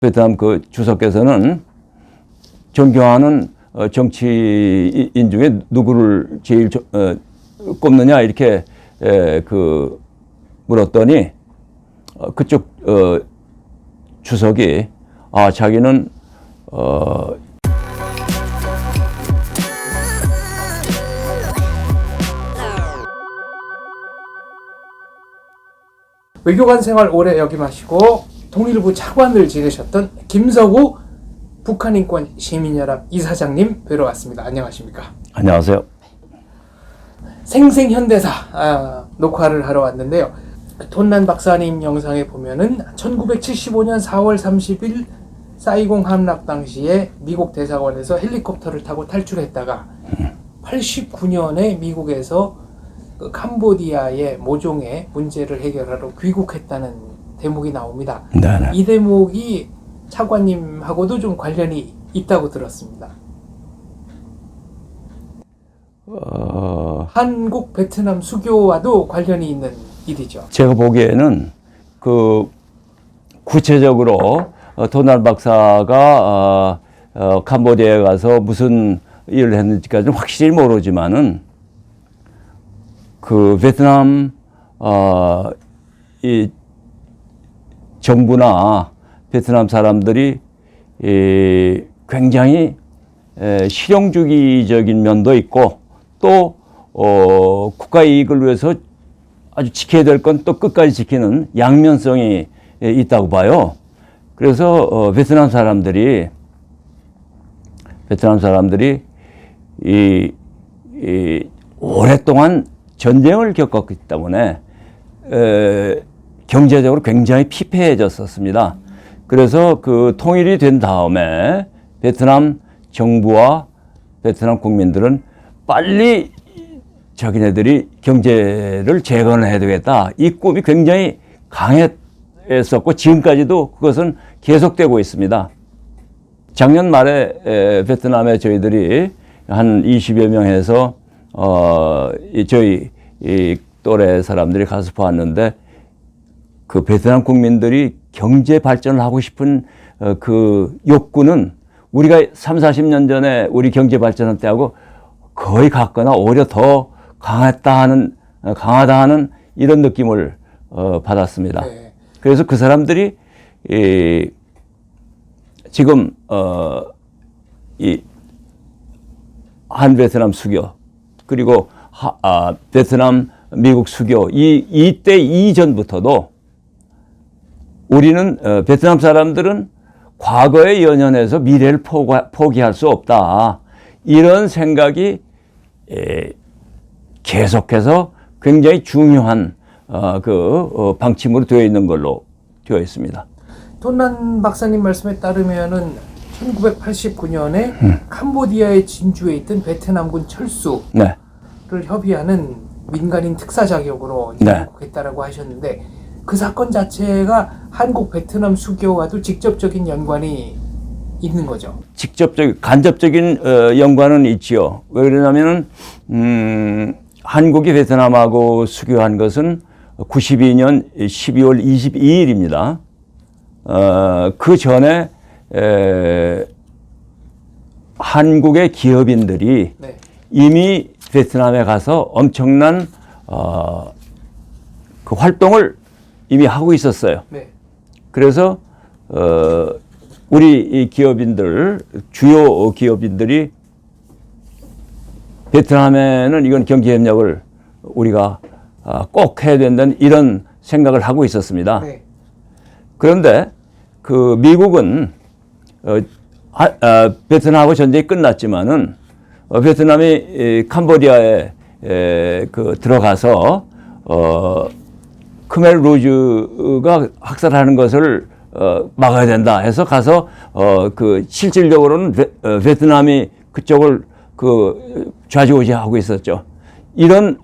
베트남 그 주석께서는 존경하는 정치인 중에 누구를 제일 꼽느냐 이렇게 물었더니 그쪽 주석이 자기는 외교관 생활 오래 역임하시고 통일부 차관을 지내셨던 김석우 북한인권 시민연합 이사장님 뵈러 왔습니다. 안녕하십니까? 안녕하세요. 생생현대사 녹화를 하러 왔는데요. 톤난 박사님 영상에 보면은 1975년 4월 30일 사이공 함락 당시에 미국 대사관에서 헬리콥터를 타고 탈출했다가 89년에 미국에서 그 캄보디아의 모종의 문제를 해결하러 귀국했다는 대목이 나옵니다. 네네. 이 대목이 차관님하고도 좀 관련이 있다고 들었습니다. 한국 베트남 수교와도 관련이 있는 일이죠. 제가 보기에는 구체적으로 도날 박사가 캄보디아에 가서 무슨 일을 했는지까지는 확실히 모르지만은 베트남 이 정부나 베트남 사람들이 굉장히 실용주의적인 면도 있고 또 국가 이익을 위해서 아주 지켜야 될 건 또 끝까지 지키는 양면성이 있다고 봐요. 그래서 베트남 사람들이 오랫동안 전쟁을 겪었기 때문에 경제적으로 굉장히 피폐해졌었습니다. 그래서 그 통일이 된 다음에 베트남 정부와 베트남 국민들은 빨리 자기네들이 경제를 재건해야 되겠다. 이 꿈이 굉장히 강했었고 지금까지도 그것은 계속되고 있습니다. 작년 말에 베트남에 저희들이 한 20여 명 해서 저희 또래 사람들이 가서 보았는데 그 베트남 국민들이 경제 발전을 하고 싶은 그 욕구는 우리가 30-40년 전에 우리 경제 발전할 때하고 거의 같거나 오히려 더 강하다 하는 이런 느낌을 받았습니다. 네. 그래서 그 사람들이 지금 이 한베트남 수교 그리고 베트남 미국 수교 이때 이전부터도 우리는 베트남 사람들은 과거에 연연해서 미래를 포기할 수 없다. 이런 생각이 계속해서 굉장히 중요한 방침으로 되어 있는 걸로 되어 있습니다. 톤난 박사님 말씀에 따르면은 1989년에 캄보디아의 진주에 있던 베트남군 철수를 네. 협의하는 민간인 특사 자격으로 입국했다라고 하셨는데 그 사건 자체가 한국 베트남 수교와도 직접적인 연관이 있는 거죠. 간접적인 연관은 있지요. 왜 그러냐면은 한국이 베트남하고 수교한 것은 92년 12월 22일입니다. 그 전에 한국의 기업인들이 네. 이미 베트남에 가서 엄청난 그 활동을 이미 하고 있었어요. 네. 그래서 우리 이 기업인들, 주요 기업인들이 베트남에는 이건 경제협력을 우리가 꼭 해야 된다는 이런 생각을 하고 있었습니다. 네. 그런데 그 미국은 베트남하고 전쟁이 끝났지만은 베트남이 캄보디아에 들어가서 크멜 루즈가 학살하는 것을 막아야 된다 해서 가서 실질적으로는 베트남이 그쪽을 좌지우지하고 있었죠. 이런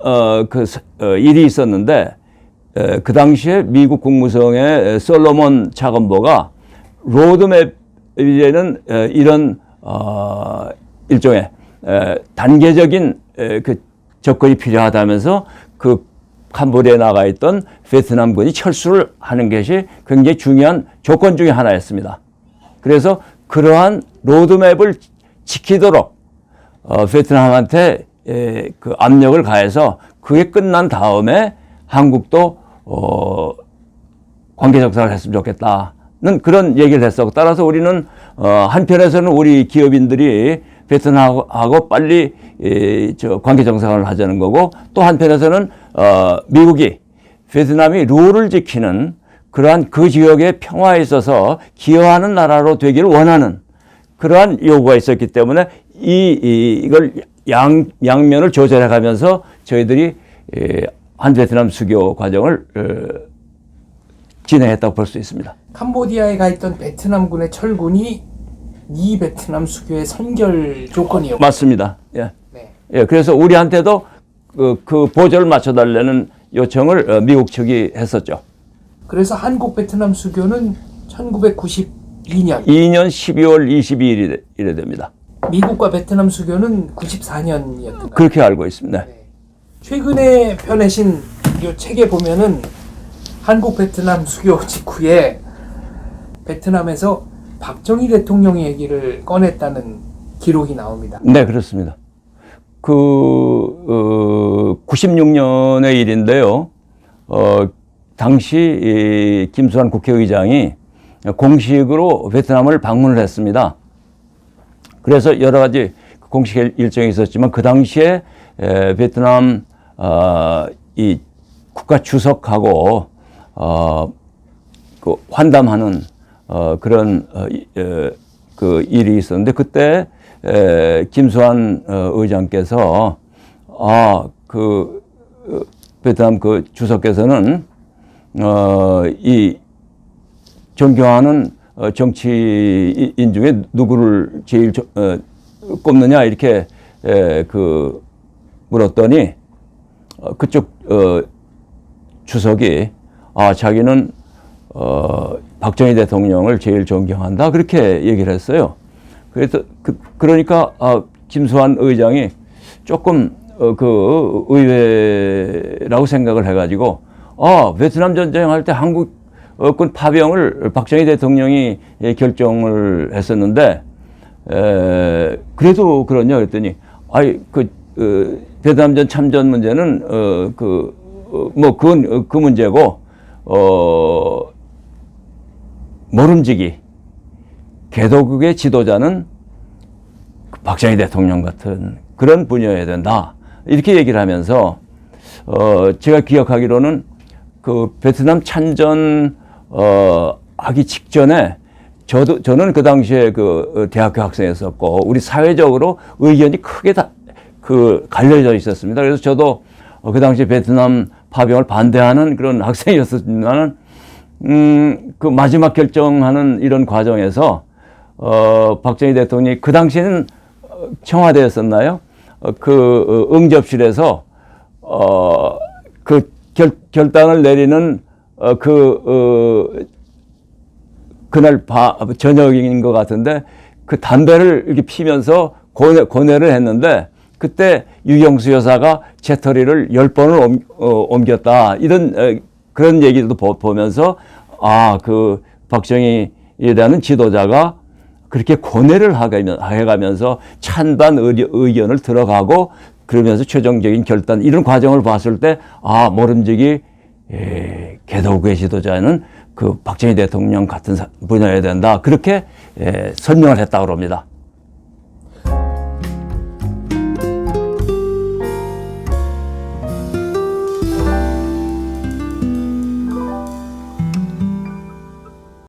일이 있었는데 그 당시에 미국 국무성의 솔로몬 차관보가 로드맵에는 이런 일종의 단계적인 그 접근이 필요하다면서 그 캄보디아에 나가 있던 베트남군이 철수를 하는 것이 굉장히 중요한 조건 중에 하나였습니다. 그래서 그러한 로드맵을 지키도록 베트남한테 그 압력을 가해서 그게 끝난 다음에 한국도 관계 정상을 했으면 좋겠다는 그런 얘기를 했어. 따라서 우리는 한편에서는 우리 기업인들이 베트남하고 빨리 저 관계 정상을 하자는 거고, 또 한편에서는 미국이 베트남이 룰을 지키는 그러한 그 지역의 평화에 있어서 기여하는 나라로 되기를 원하는 그러한 요구가 있었기 때문에 이걸 양면을 조절해 가면서 저희들이 한 베트남 수교 과정을 진행했다고 볼 수 있습니다. 캄보디아에 가 있던 베트남군의 철군이 미 베트남 수교의 선결 조건이었고. 맞습니다. 예. 네. 예, 그래서 우리한테도 그 보조를 맞춰달라는 요청을 미국 측이 했었죠. 그래서 한국 베트남 수교는 1992년, 2년 12월 22일에 됩니다. 미국과 베트남 수교는 94년이었던가요? 그렇게 알고 있습니다. 네. 최근에 펴내신 이 책에 보면은 한국 베트남 수교 직후에 베트남에서 박정희 대통령 얘기를 꺼냈다는 기록이 나옵니다. 네, 그렇습니다. 96년의 일인데요. 당시 김수환 국회의장이 공식으로 베트남을 방문을 했습니다. 그래서 여러 가지 공식 일정이 있었지만 그 당시에 베트남 이 국가 주석하고 그 환담하는 그런 그 일이 있었는데, 그때 김수환 의장께서 그 베트남 그 주석께서는 이 존경하는 정치인 중에 누구를 제일 꼽느냐 이렇게 그 물었더니 그쪽 주석이 자기는 박정희 대통령을 제일 존경한다 그렇게 얘기를 했어요. 그래서 그러니까 김수환 의장이 조금 그 의외라고 생각을 해가지고 베트남 전쟁할 때 한국군 파병을 박정희 대통령이 결정을 했었는데 그래도 그러냐 그랬더니 베트남전 참전 문제는 그건 그 문제고 모름지기 개도국의 지도자는 박정희 대통령 같은 그런 분이어야 된다 이렇게 얘기를 하면서 제가 기억하기로는 그 베트남 참전 하기 직전에 저는 그 당시에 그 대학교 학생이었었고 우리 사회적으로 의견이 크게 갈려져 있었습니다. 그래서 저도 그 당시 베트남 파병을 반대하는 그런 학생이었지만 그 마지막 결정하는 이런 과정에서 박정희 대통령이 그 당시에는 청와대였었나요? 그 응접실에서 그 결단을 내리는 그날 저녁인 것 같은데 그 담배를 이렇게 피면서 고뇌를 했는데 그때 유경수 여사가 재터리를 10번을 옮겼다 이런 그런 얘기도 보면서 그 박정희에 대한 지도자가 그렇게 고뇌를 해가면서 찬반 의견을 들어가고 그러면서 최종적인 결단 이런 과정을 봤을 때 모름지기 개도국의 지도자는 그 박정희 대통령 같은 분야여야 된다 그렇게 설명을 했다고 합니다.